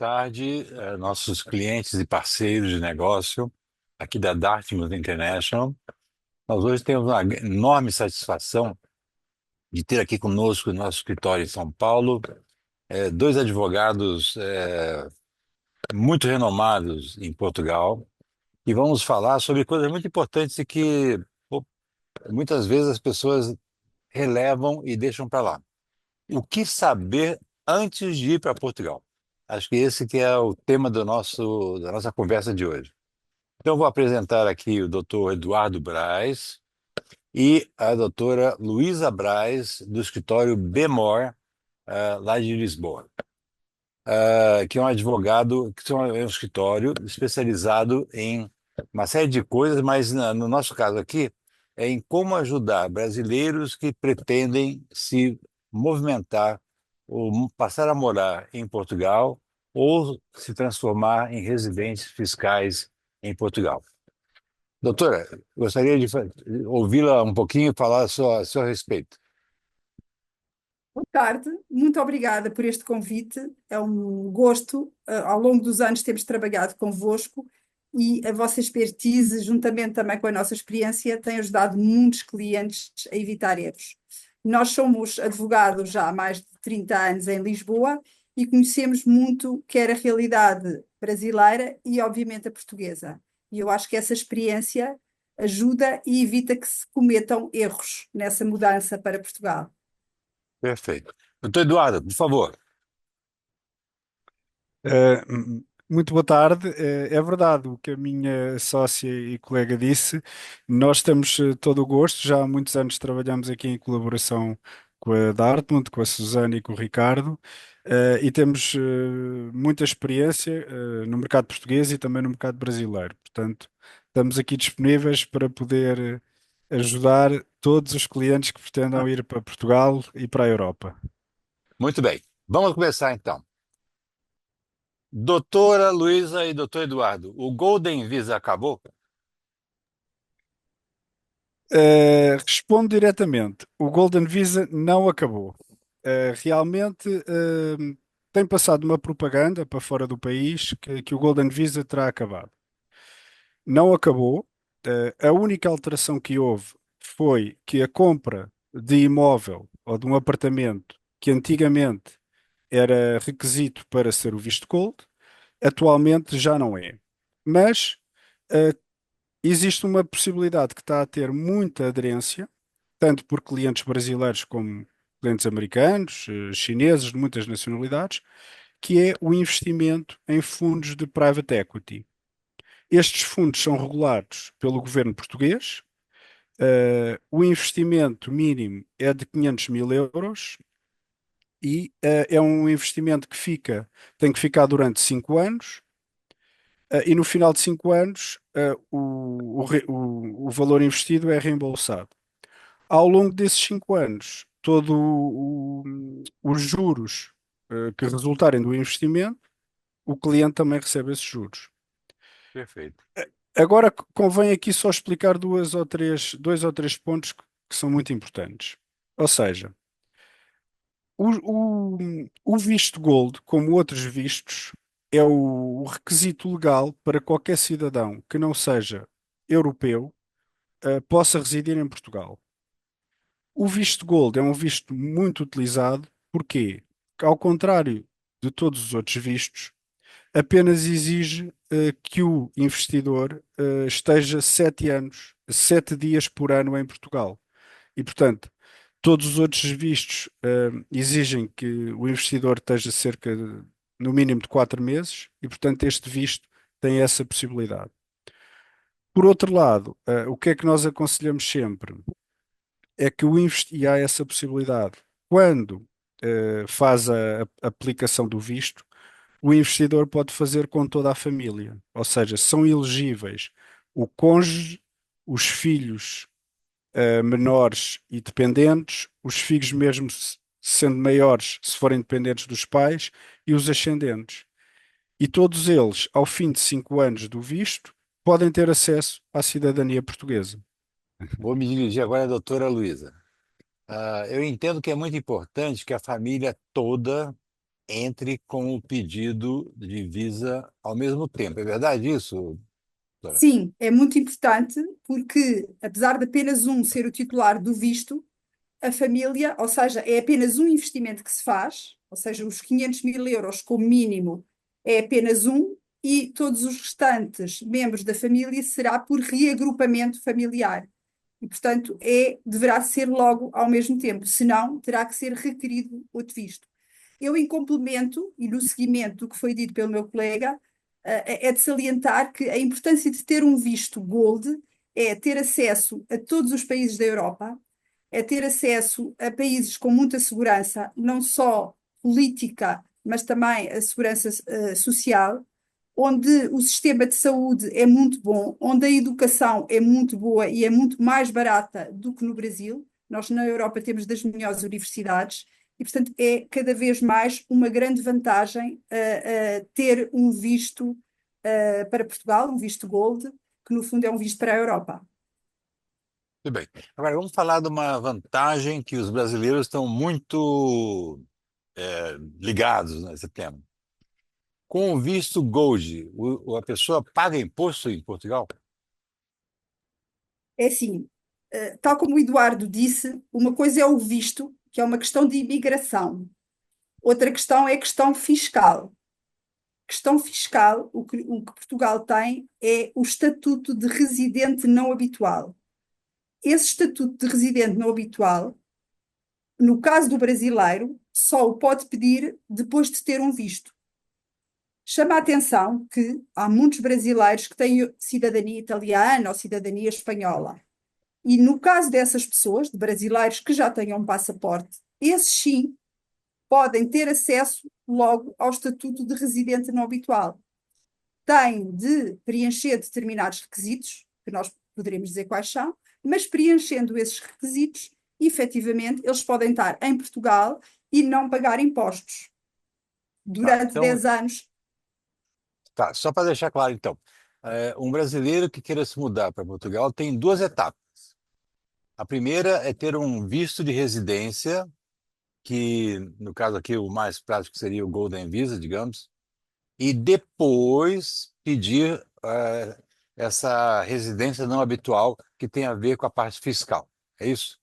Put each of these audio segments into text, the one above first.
tarde, nossos clientes e parceiros de negócio aqui da Dartmouth International. Nós hoje temos uma enorme satisfação de ter aqui conosco no nosso escritório em São Paulo dois advogados muito renomados em Portugal e vamos falar sobre coisas muito importantes e que pô, muitas vezes as pessoas relevam e deixam para lá. O que saber antes de ir para Portugal? Acho que esse que é o tema da nossa conversa de hoje. Então, eu vou apresentar aqui o doutor Eduardo Braz e a doutora Luísa Braz, do escritório Bemor, lá de Lisboa, que é um advogado, é um escritório especializado em uma série de coisas, mas no nosso caso aqui, é em como ajudar brasileiros que pretendem se movimentar ou passar a morar em Portugal ou se transformar em residentes fiscais em Portugal. Doutora, gostaria de ouvi-la um pouquinho e falar a seu respeito. Boa tarde, muito obrigada por este convite. É um gosto. Ao longo dos anos temos trabalhado convosco e a vossa expertise, juntamente também com a nossa experiência, tem ajudado muitos clientes a evitar erros. Nós somos advogados já há mais de 30 anos em Lisboa e conhecemos muito quer a realidade brasileira e, obviamente, a portuguesa. E eu acho que essa experiência ajuda e evita que se cometam erros nessa mudança para Portugal. Perfeito. Doutor Eduardo, por favor. Muito boa tarde. É verdade o que a minha sócia e colega disse. Nós temos todo o gosto, já há muitos anos trabalhamos aqui em colaboração com a Dartmouth, com a Susana e com o Ricardo, e temos muita experiência no mercado português e também no mercado brasileiro. Portanto, estamos aqui disponíveis para poder ajudar todos os clientes que pretendam ir para Portugal e para a Europa. Muito bem. Vamos começar então. Doutora Luísa e doutor Eduardo, o Golden Visa acabou? Respondo diretamente. O Golden Visa não acabou. Realmente, tem passado uma propaganda para fora do país que o Golden Visa terá acabado. Não acabou. A única alteração que houve foi que a compra de imóvel ou de um apartamento que antigamente era requisito para ser o visto gold, atualmente já não é. Mas uh, existe uma possibilidade que está a ter muita aderência, tanto por clientes brasileiros como clientes americanos, chineses, de muitas nacionalidades, que é o investimento em fundos de private equity. Estes fundos são regulados pelo governo português. O investimento mínimo é de 500 mil euros e é um investimento que tem que ficar durante 5 anos. E no final de 5 anos, o valor investido é reembolsado. Ao longo desses 5 anos, os juros que resultarem do investimento, o cliente também recebe esses juros. Perfeito. Agora convém aqui só explicar dois ou três pontos que são muito importantes. Ou seja, o visto Gold, como outros vistos, é o requisito legal para qualquer cidadão que não seja europeu possa residir em Portugal. O visto Gold é um visto muito utilizado, porque, ao contrário de todos os outros vistos, apenas exige que o investidor esteja 7 anos, 7 dias por ano em Portugal. E, portanto, todos os outros vistos exigem que o investidor esteja no mínimo de 4 meses, e, portanto, este visto tem essa possibilidade. Por outro lado, o que é que nós aconselhamos sempre? É que e há essa possibilidade. Quando faz a aplicação do visto, o investidor pode fazer com toda a família. Ou seja, são elegíveis o cônjuge, os filhos menores e dependentes, os filhos mesmo sendo maiores, se forem dependentes dos pais, e os ascendentes. E todos eles, ao fim de 5 anos do visto, podem ter acesso à cidadania portuguesa. Vou me dirigir agora à doutora Luísa. Eu entendo que é muito importante que a família toda entre com o pedido de visa ao mesmo tempo. É verdade isso, doutora? Sim, é muito importante porque, apesar de apenas um ser o titular do visto, a família, ou seja, é apenas um investimento que se faz, ou seja, os 500 mil euros como mínimo é apenas um, e todos os restantes membros da família será por reagrupamento familiar. E, portanto, deverá ser logo ao mesmo tempo, senão terá que ser requerido outro visto. Eu, em complemento e no seguimento do que foi dito pelo meu colega, é de salientar que a importância de ter um visto Gold é ter acesso a todos os países da Europa, é ter acesso a países com muita segurança, não só política, mas também a segurança social, onde o sistema de saúde é muito bom, onde a educação é muito boa e é muito mais barata do que no Brasil. Nós na Europa temos das melhores universidades e, portanto, é cada vez mais uma grande vantagem ter um visto para Portugal, um visto Gold, que no fundo é um visto para a Europa. Tudo bem. Agora vamos falar de uma vantagem que os brasileiros estão muito ligados nesse tema. Com o visto Gold, a pessoa paga imposto em Portugal? É assim, tal como o Eduardo disse, uma coisa é o visto, que é uma questão de imigração. Outra questão é a questão fiscal. Questão fiscal, o que Portugal tem é o estatuto de residente não habitual. Esse estatuto de residente não habitual, no caso do brasileiro, só o pode pedir depois de ter um visto. Chama a atenção que há muitos brasileiros que têm cidadania italiana ou cidadania espanhola. E no caso dessas pessoas, de brasileiros que já tenham um passaporte, esses sim podem ter acesso logo ao estatuto de residente não habitual. Têm de preencher determinados requisitos, que nós poderemos dizer quais são, mas preenchendo esses requisitos, efetivamente, eles podem estar em Portugal e não pagar impostos Tá, durante então, 10 anos. tá, só para deixar claro, então, um brasileiro que queira se mudar para Portugal tem duas etapas. A primeira é ter um visto de residência, que no caso aqui o mais prático seria o Golden Visa, digamos, e depois pedir essa residência não habitual que tem a ver com a parte fiscal. É isso?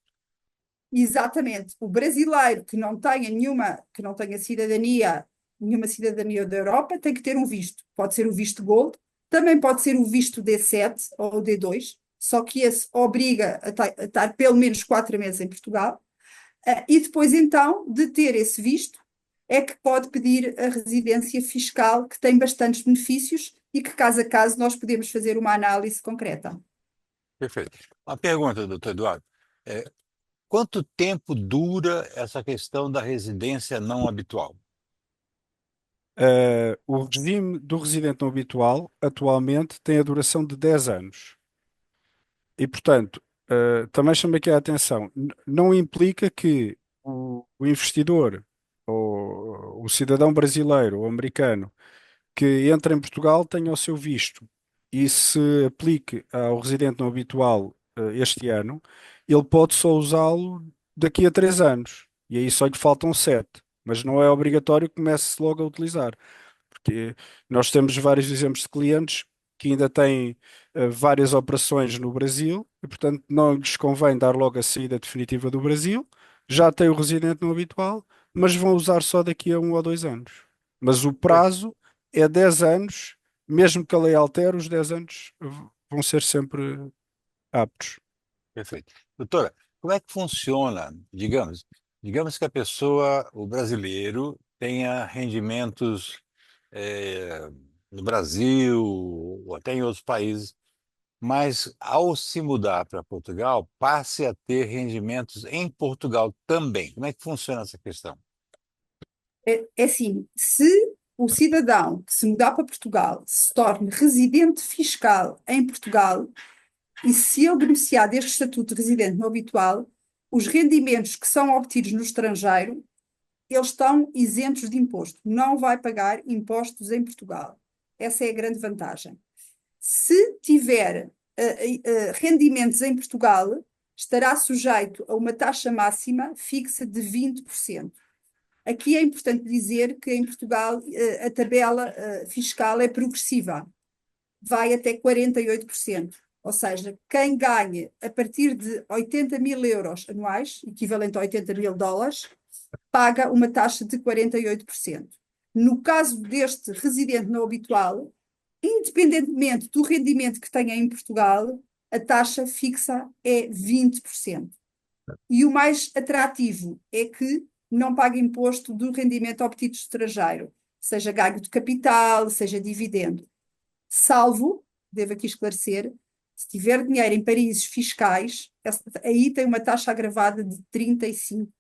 Exatamente. O brasileiro que não tenha cidadania, nenhuma cidadania da Europa, tem que ter um visto. Pode ser o visto Gold, também pode ser o visto D7 ou o D2, só que esse obriga a estar pelo menos 4 meses em Portugal. E depois, então, de ter esse visto, é que pode pedir a residência fiscal, que tem bastantes benefícios e que, caso a caso, nós podemos fazer uma análise concreta. Perfeito. Uma pergunta, doutor Eduardo. É, quanto tempo dura essa questão da residência não habitual? O regime do residente não habitual atualmente tem a duração de 10 anos. E, portanto, também chamo aqui a atenção, não implica que o investidor ou o cidadão brasileiro ou americano que entra em Portugal tenha o seu visto e se aplique ao residente não habitual este ano, ele pode só usá-lo daqui a 3 anos. E aí só lhe faltam 7. Mas não é obrigatório que comece logo a utilizar. Porque nós temos vários exemplos de clientes que ainda têm várias operações no Brasil e, portanto, não lhes convém dar logo a saída definitiva do Brasil. Já têm o residente não habitual, mas vão usar só daqui a 1 ou 2 anos. Mas o Per- prazo é 10 anos, mesmo que a lei altere, os 10 anos vão ser sempre aptos. Perfeito. Doutora, como é que funciona, digamos que a pessoa, o brasileiro, tenha rendimentos eh, no Brasil ou até em outros países, mas ao se mudar para Portugal, passe a ter rendimentos em Portugal também. Como é que funciona essa questão? É assim, se o cidadão que se mudar para Portugal se torne residente fiscal em Portugal e se ele beneficiar deste estatuto de residente não habitual, os rendimentos que são obtidos no estrangeiro, eles estão isentos de imposto. Não vai pagar impostos em Portugal. Essa é a grande vantagem. Se tiver rendimentos em Portugal, estará sujeito a uma taxa máxima fixa de 20%. Aqui é importante dizer que em Portugal a tabela fiscal é progressiva, vai até 48%. Ou seja, quem ganha a partir de 80 mil euros anuais, equivalente a 80 mil dólares, paga uma taxa de 48%. No caso deste residente não habitual, independentemente do rendimento que tenha em Portugal, a taxa fixa é 20%. E o mais atrativo é que não paga imposto do rendimento obtido estrangeiro, seja ganho de capital, seja dividendo. Salvo, devo aqui esclarecer, se tiver dinheiro em paraísos fiscais, aí tem uma taxa agravada de 35%.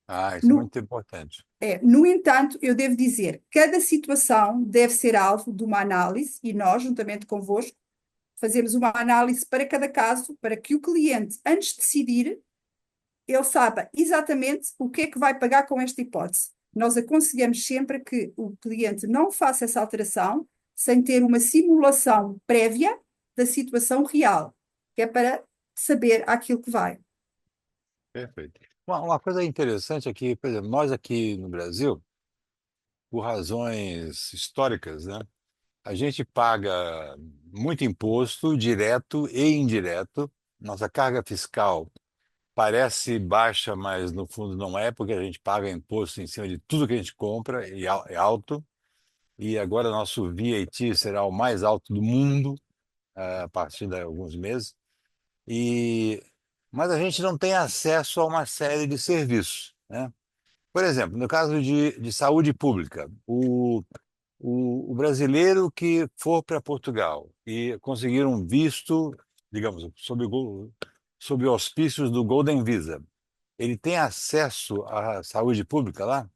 Ah, isso é No, muito importante. no entanto, eu devo dizer, cada situação deve ser alvo de uma análise e nós, juntamente convosco, fazemos uma análise para cada caso, para que o cliente, antes de decidir, ele saiba exatamente o que é que vai pagar com esta hipótese. Nós aconselhamos sempre que o cliente não faça essa alteração sem ter uma simulação prévia da situação real, que é para saber aquilo que vai. Perfeito. Uma coisa interessante aqui, por exemplo, nós aqui no Brasil, por razões históricas, né, a gente paga muito imposto, direto e indireto. Nossa carga fiscal parece baixa, mas no fundo não é, porque a gente paga imposto em cima de tudo que a gente compra e é alto. E agora nosso VAT será o mais alto do mundo, a partir de alguns meses. E mas a gente não tem acesso a uma série de serviços, né? Por exemplo, no caso de saúde pública, o brasileiro que for para Portugal e conseguir um visto, digamos, sob auspícios do Golden Visa, ele tem acesso à saúde pública lá?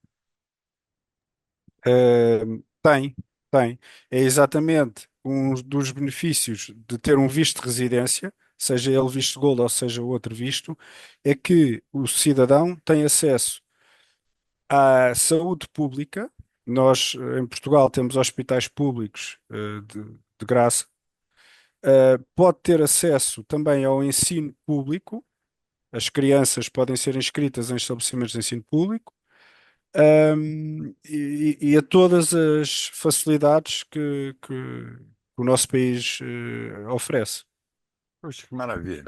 Tem, tem. É exatamente um dos benefícios de ter um visto de residência, seja ele visto gold ou seja outro visto, é que o cidadão tem acesso à saúde pública. Nós, em Portugal, temos hospitais públicos, de graça. Pode ter acesso também ao ensino público. As crianças podem ser inscritas em estabelecimentos de ensino público. E a todas as facilidades que o nosso país oferece. Poxa, que maravilha.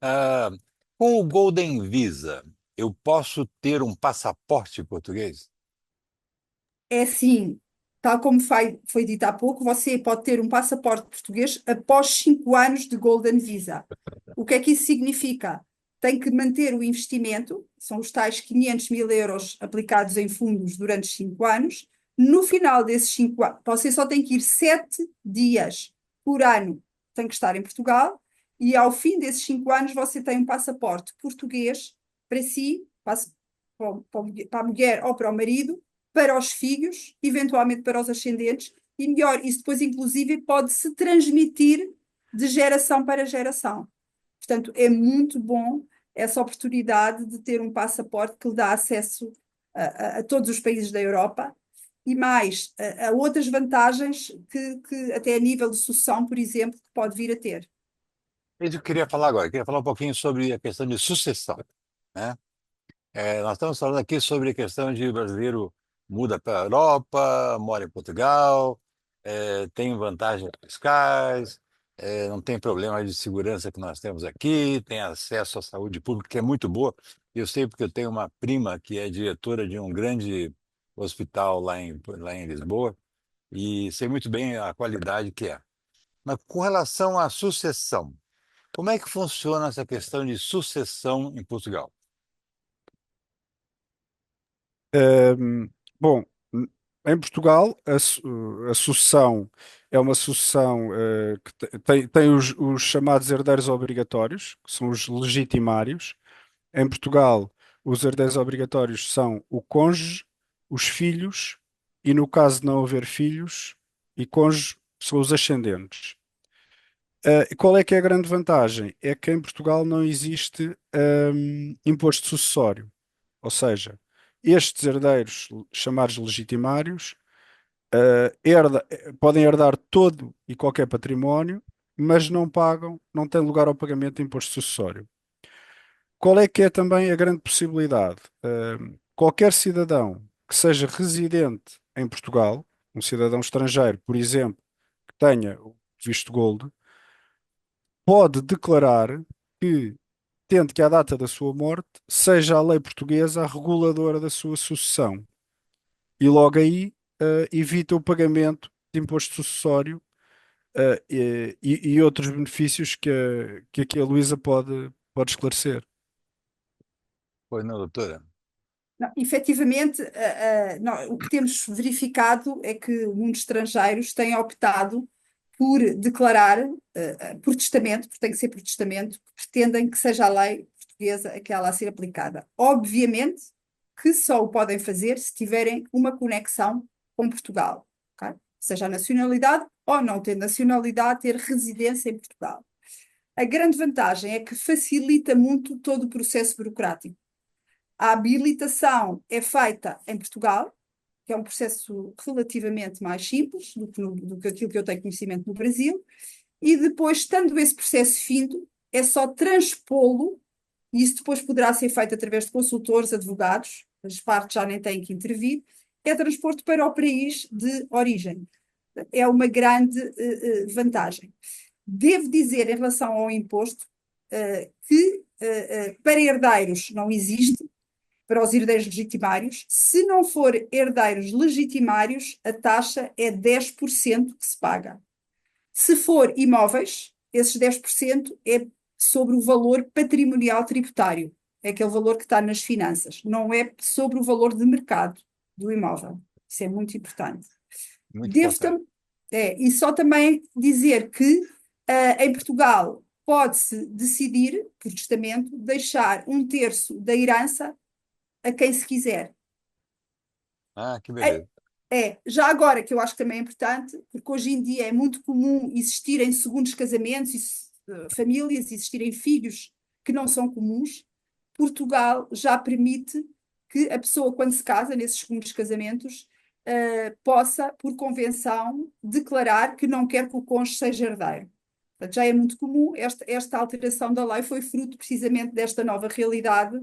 Ah, com o Golden Visa, eu posso ter um passaporte português? É assim, tal como foi dito há pouco, você pode ter um passaporte português após 5 anos de Golden Visa. O que é que isso significa? Tem que manter o investimento, são os tais 500 mil euros aplicados em fundos durante 5 anos. No final desses 5 anos, você só tem que ir 7 dias por ano, tem que estar em Portugal, e ao fim desses 5 anos você tem um passaporte português para si, para a mulher ou para o marido, para os filhos, eventualmente para os ascendentes, e melhor, isso depois, inclusive, pode-se transmitir de geração para geração. Portanto, é muito bom essa oportunidade de ter um passaporte que lhe dá acesso a todos os países da Europa e mais a outras vantagens que até a nível de sucessão, por exemplo, que pode vir a ter. Isso que eu queria falar agora. Eu queria falar um pouquinho sobre a questão de sucessão, né? Nós estamos falando aqui sobre a questão de brasileiro muda para a Europa, mora em Portugal, tem vantagens fiscais, não tem problema de segurança que nós temos aqui, tem acesso à saúde pública, que é muito boa. Eu sei porque eu tenho uma prima que é diretora de um grande hospital lá em Lisboa e sei muito bem a qualidade que é. Mas com relação à sucessão, como é que funciona essa questão de sucessão em Portugal? Ahm, Bom, em Portugal, a sucessão é uma sucessão que tem os chamados herdeiros obrigatórios, que são os legitimários. Em Portugal, os herdeiros obrigatórios são o cônjuge, os filhos e, no caso de não haver filhos e cônjuge, são os ascendentes. E qual é que é a grande vantagem? É que em Portugal não existe imposto sucessório. Ou seja, estes herdeiros, chamados legitimários, podem herdar todo e qualquer património, mas não pagam, não têm lugar ao pagamento de imposto sucessório. Qual é que é também a grande possibilidade? Qualquer cidadão que seja residente em Portugal, um cidadão estrangeiro, por exemplo, que tenha o visto gold, pode declarar que, tendo que à data da sua morte, seja a lei portuguesa a reguladora da sua sucessão. E logo aí, evita o pagamento de imposto sucessório, e outros benefícios que aqui a Luísa pode esclarecer. Pois não, doutora? Não, efetivamente, o que temos verificado é que muitos estrangeiros têm optado por declarar, por testamento, porque tem que ser por testamento, que pretendem que seja a lei portuguesa aquela a ser aplicada. Obviamente que só o podem fazer se tiverem uma conexão com Portugal, ok? Seja a nacionalidade ou não ter nacionalidade, ter residência em Portugal. A grande vantagem é que facilita muito todo o processo burocrático. A habilitação é feita em Portugal, que é um processo relativamente mais simples do que aquilo que eu tenho conhecimento no Brasil, e depois, estando esse processo findo, é só transpô-lo, e isso depois poderá ser feito através de consultores, advogados, as partes já nem têm que intervir, é transporte para o país de origem. É uma grande vantagem. Devo dizer, em relação ao imposto, que para herdeiros não existe, para os herdeiros legitimários. Se não for herdeiros legitimários, a taxa é 10% que se paga. Se for imóveis, esses 10% é sobre o valor patrimonial tributário. É aquele valor que está nas finanças. Não é sobre o valor de mercado do imóvel. Isso é muito importante. Muito Devo importante. tam e só também dizer que em Portugal pode-se decidir, por testamento, deixar um terço da herança a quem se quiser. Ah, que É, beleza. já agora, que eu acho que também é importante, porque hoje em dia é muito comum existirem segundos casamentos, famílias, existirem filhos que não são comuns. Portugal já permite que a pessoa, quando se casa, nesses segundos casamentos, possa, por convenção, declarar que não quer que o cônjuge seja herdeiro. Portanto, já é muito comum. Esta alteração da lei foi fruto precisamente desta nova realidade,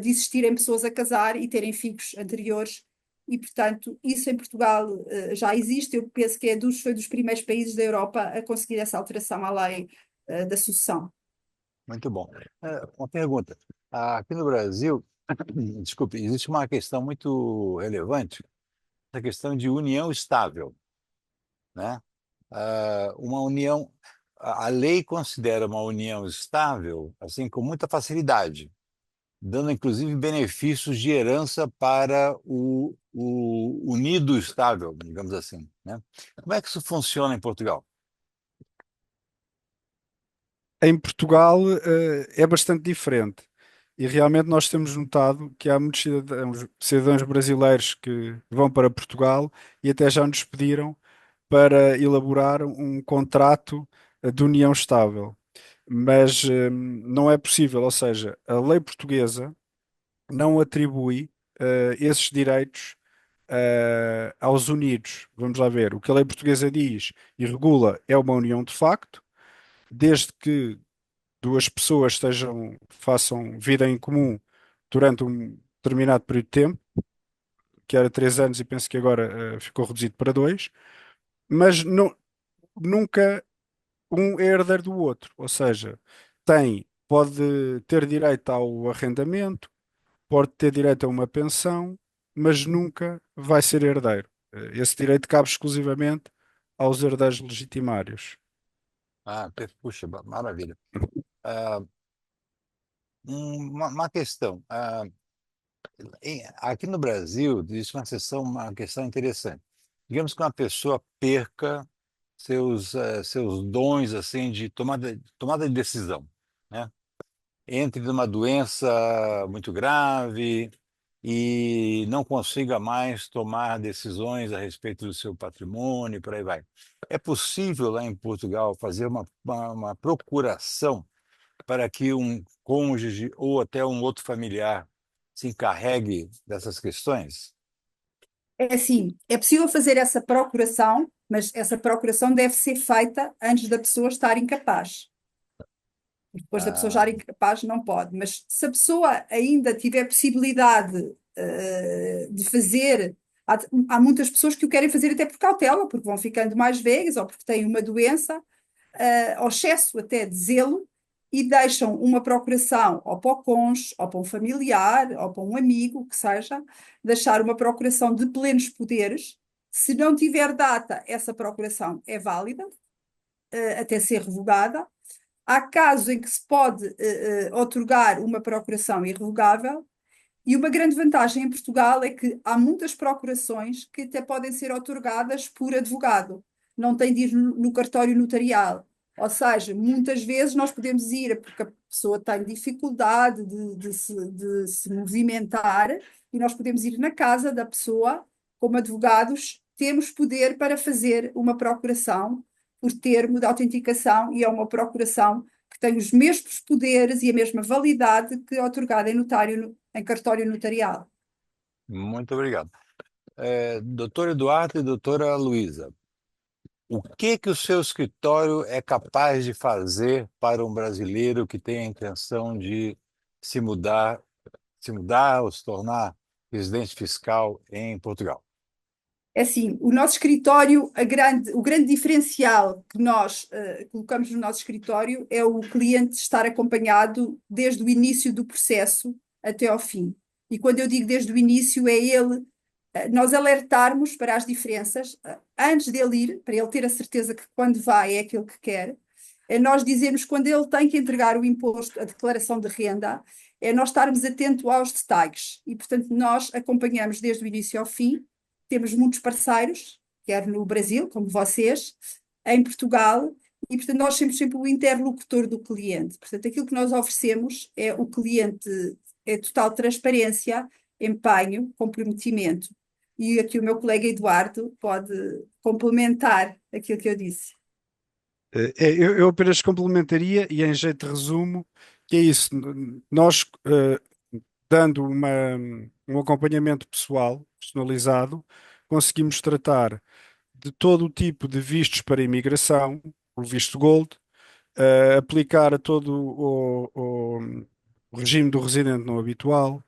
de existirem pessoas a casar e terem filhos anteriores, e, portanto, isso em Portugal já existe. Eu penso que foi dos primeiros países da Europa a conseguir essa alteração à lei da sucessão. Muito bom. Uma pergunta. Aqui no Brasil, desculpe, existe uma questão muito relevante, a questão de união estável, né? Uma união, a lei considera uma união estável, assim, com muita facilidade, dando inclusive benefícios de herança para o unido estável, digamos assim, né? Como é que isso funciona em Portugal? Em Portugal, é bastante diferente. E realmente nós temos notado que há muitos cidadãos brasileiros que vão para Portugal e até já nos pediram para elaborar um contrato de união estável. Mas não é possível, ou seja, a lei portuguesa não atribui esses direitos aos unidos. Vamos lá ver. O que a lei portuguesa diz e regula é uma união de facto, desde que duas pessoas façam vida em comum durante um determinado período de tempo, que era 3 anos e penso que agora ficou reduzido para 2, mas nunca um é herdeiro do outro, ou seja, pode ter direito ao arrendamento, pode ter direito a uma pensão, mas nunca vai ser herdeiro. Esse direito cabe exclusivamente aos herdeiros legitimários. Puxa, maravilha. Ah, uma questão. Aqui no Brasil, existe uma questão interessante. Digamos que uma pessoa perca seus dons assim de tomada de decisão, né? Entre numa doença muito grave e não consiga mais tomar decisões a respeito do seu patrimônio, e por aí vai. É possível lá em Portugal fazer uma procuração para que um cônjuge ou até um outro familiar se encarregue dessas questões? É assim, é possível fazer essa procuração, mas essa procuração deve ser feita antes da pessoa estar incapaz. Depois da pessoa já Ah, ser incapaz, não pode. Mas se a pessoa ainda tiver possibilidade de fazer, há muitas pessoas que o querem fazer até por cautela, porque vão ficando mais velhas ou porque têm uma doença, ao excesso até de zelo, e deixam uma procuração ou para o cônjuge, ou para um familiar, ou para um amigo, que seja, deixar uma procuração de plenos poderes. Se não tiver data, essa procuração é válida, até ser revogada. Há casos em que se pode otorgar uma procuração irrevogável, e uma grande vantagem em Portugal é que há muitas procurações que até podem ser otorgadas por advogado, não tem de ir no cartório notarial. Ou seja, muitas vezes nós podemos ir porque a pessoa tem dificuldade de se movimentar, e nós podemos ir na casa da pessoa, como advogados, temos poder para fazer uma procuração por termo de autenticação, e é uma procuração que tem os mesmos poderes e a mesma validade que otorgada em cartório notarial. muito obrigado. Doutor Eduardo e doutora Luísa, o que o seu escritório é capaz de fazer para um brasileiro que tem a intenção de se mudar, ou se tornar residente fiscal em Portugal? É assim, o nosso escritório, o grande diferencial que nós colocamos no nosso escritório é o cliente estar acompanhado desde o início do processo até ao fim. E quando eu digo desde o início, é ele, nós alertarmos para as diferenças, antes dele ir, para ele ter a certeza que quando vai é aquilo que quer, é nós dizermos quando ele tem que entregar o imposto, a declaração de renda, é nós estarmos atentos aos detalhes. E, portanto, nós acompanhamos desde o início ao fim. Temos muitos parceiros, quer no Brasil, como vocês, em Portugal, e, portanto, nós somos sempre o interlocutor do cliente. Portanto, aquilo que nós oferecemos é o cliente, é total transparência, empenho, comprometimento. E aqui o meu colega Eduardo pode complementar aquilo que eu disse. Eu apenas complementaria e em jeito de resumo, que é isso, nós dando um acompanhamento pessoal, personalizado, conseguimos tratar de todo o tipo de vistos para imigração, o visto Gold, aplicar a todo o regime do residente não habitual,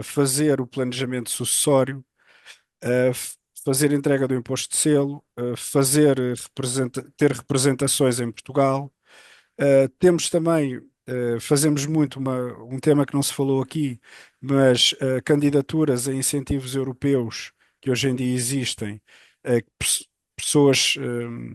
fazer o planejamento sucessório, fazer entrega do imposto de selo, ter representações em Portugal. Temos também, fazemos muito um tema que não se falou aqui, mas candidaturas a incentivos europeus que hoje em dia existem, que pessoas,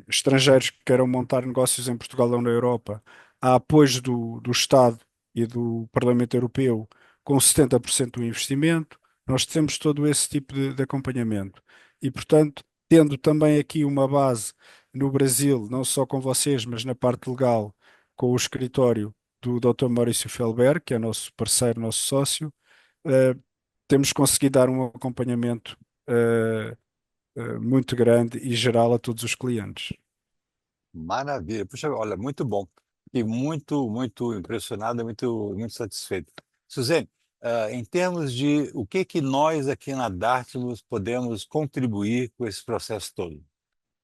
estrangeiros que queiram montar negócios em Portugal ou na Europa, há apoios do Estado e do Parlamento Europeu com 70% do investimento. Nós temos todo esse tipo de acompanhamento. E, portanto, tendo também aqui uma base no Brasil, não só com vocês, mas na parte legal, com o escritório do Dr. Maurício Felber, que é nosso parceiro, nosso sócio, eh, temos conseguido dar um acompanhamento muito grande e geral a todos os clientes. Maravilha. Puxa, olha, muito bom. E muito, muito impressionado e muito, muito satisfeito. Suzane, em termos de o que nós aqui na Dartmouth podemos contribuir com esse processo todo?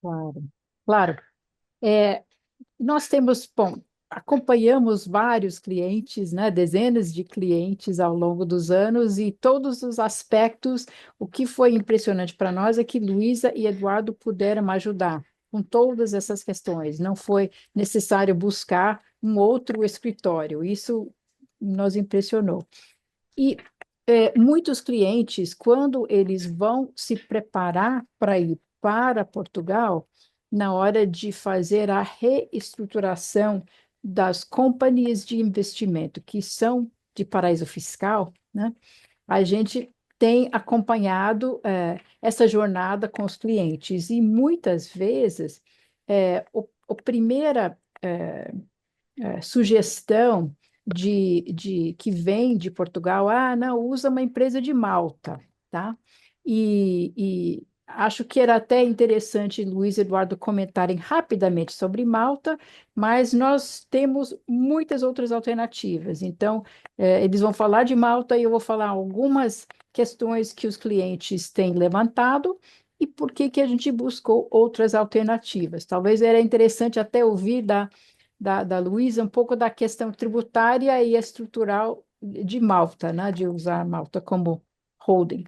Claro, claro. É, nós temos, bom, acompanhamos vários clientes, né, dezenas de clientes ao longo dos anos e todos os aspectos. O que foi impressionante para nós é que Luísa e Eduardo puderam ajudar com todas essas questões. Não foi necessário buscar um outro escritório. Isso nos impressionou. E muitos clientes, quando eles vão se preparar para ir para Portugal, na hora de fazer a reestruturação das companhias de investimento que são de paraíso fiscal, né, a gente tem acompanhado essa jornada com os clientes e muitas vezes a primeira sugestão que vem de Portugal, não, usa uma empresa de Malta, tá? E acho que era até interessante Luiz e Eduardo comentarem rapidamente sobre Malta, mas nós temos muitas outras alternativas. Então, eles vão falar de Malta e eu vou falar algumas questões que os clientes têm levantado e por que que a gente buscou outras alternativas. Talvez era interessante até ouvir da Luísa um pouco da questão tributária e estrutural de Malta, né? De usar Malta como holding.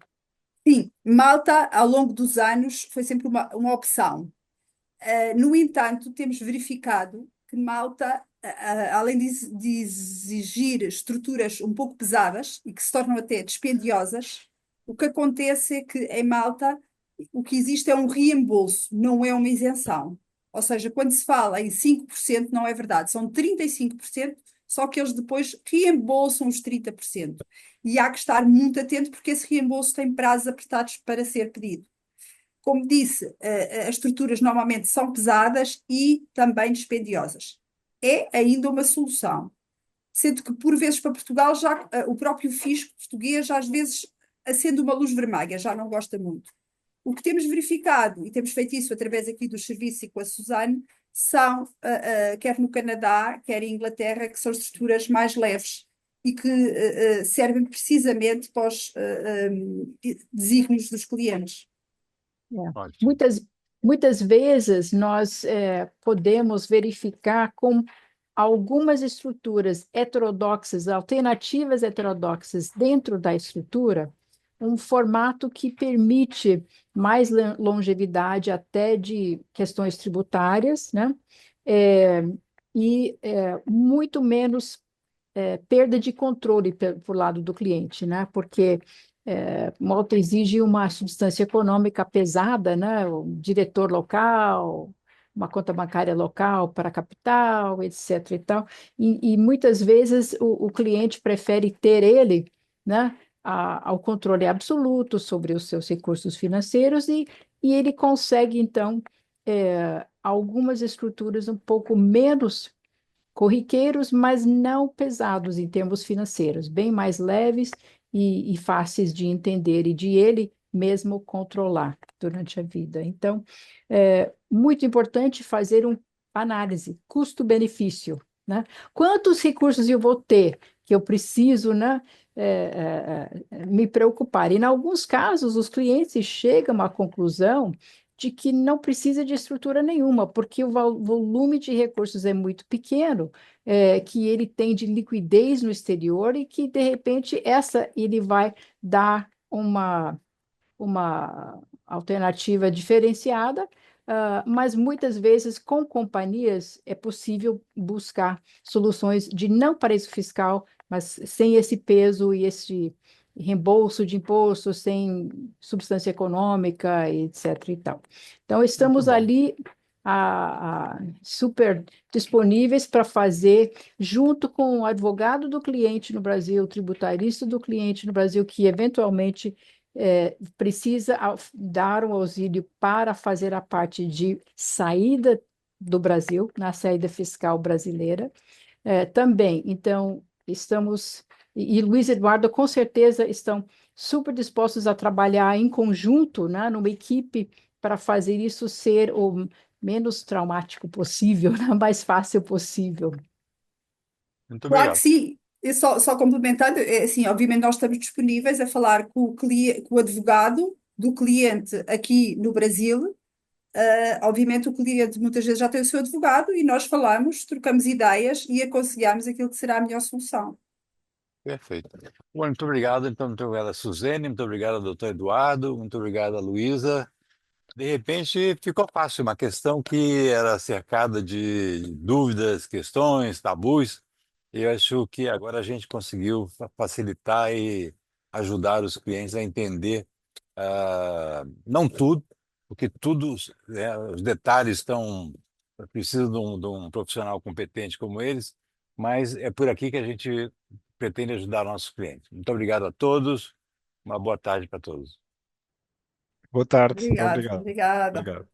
Sim, Malta, ao longo dos anos, foi sempre uma opção. No entanto, temos verificado que Malta, além de exigir estruturas um pouco pesadas e que se tornam até dispendiosas, o que acontece é que em Malta o que existe é um reembolso, não é uma isenção. Ou seja, quando se fala em 5%, não é verdade, são 35%, só que eles depois reembolsam os 30%. E há que estar muito atento porque esse reembolso tem prazos apertados para ser pedido. Como disse, as estruturas normalmente são pesadas e também dispendiosas. É ainda uma solução, sendo que por vezes para Portugal já o próprio fisco português às vezes acende uma luz vermelha, já não gosta muito. O que temos verificado, e temos feito isso através aqui dos serviços e com a Suzane, são, quer no Canadá, quer em Inglaterra, que são estruturas mais leves e que servem precisamente para os desígnios dos clientes. Ótimo. Muitas vezes nós podemos verificar com algumas estruturas heterodoxas, alternativas heterodoxas dentro da estrutura, um formato que permite mais longevidade até de questões tributárias, né? Muito menos perda de controle por lado do cliente, né? Porque Malta exige uma substância econômica pesada, né? O diretor local, uma conta bancária local para capital, etc. e tal. E muitas vezes o cliente prefere ter ele, né? Ao controle absoluto sobre os seus recursos financeiros e ele consegue, então, algumas estruturas um pouco menos corriqueiros, mas não pesados em termos financeiros, bem mais leves e fáceis de entender e de ele mesmo controlar durante a vida. Então, é muito importante fazer uma análise custo-benefício, né? Quantos recursos eu vou ter que eu preciso, né, me preocupar? E, em alguns casos, os clientes chegam à conclusão de que não precisa de estrutura nenhuma, porque o volume de recursos é muito pequeno, que ele tem de liquidez no exterior e que, de repente, essa ele vai dar uma alternativa diferenciada, mas muitas vezes com companhias é possível buscar soluções de não paraíso fiscal, mas sem esse peso e esse reembolso de impostos, sem substância econômica, etc. e tal. Então, Muito estamos bom. ali super disponíveis para fazer, junto com o advogado do cliente no Brasil, o tributarista do cliente no Brasil, que eventualmente precisa dar um auxílio para fazer a parte de saída do Brasil, na saída fiscal brasileira. Também, então, estamos, e Luiz Eduardo, com certeza, estão super dispostos a trabalhar em conjunto, né, numa equipe, para fazer isso ser o menos traumático possível, né, mais fácil possível. Muito Claro que obrigado. sim. E só complementando, assim, obviamente nós estamos disponíveis a falar com o advogado do cliente aqui no Brasil. Obviamente o cliente muitas vezes já tem o seu advogado e nós falamos, trocamos ideias e aconselhamos aquilo que será a melhor solução. Perfeito. Bom, muito obrigado. Então, muito obrigado a Suzene, muito obrigado ao doutor Eduardo, muito obrigado a Luísa. De repente, ficou fácil uma questão que era cercada de dúvidas, questões, tabus. E eu acho que agora a gente conseguiu facilitar e ajudar os clientes a entender, não tudo, porque tudo, né, os detalhes estão, precisam de um profissional competente como eles, mas é por aqui que a gente pretende ajudar nossos clientes. Muito obrigado a todos, uma boa tarde para todos. Boa tarde. Obrigada, Obrigado. obrigada. Obrigado.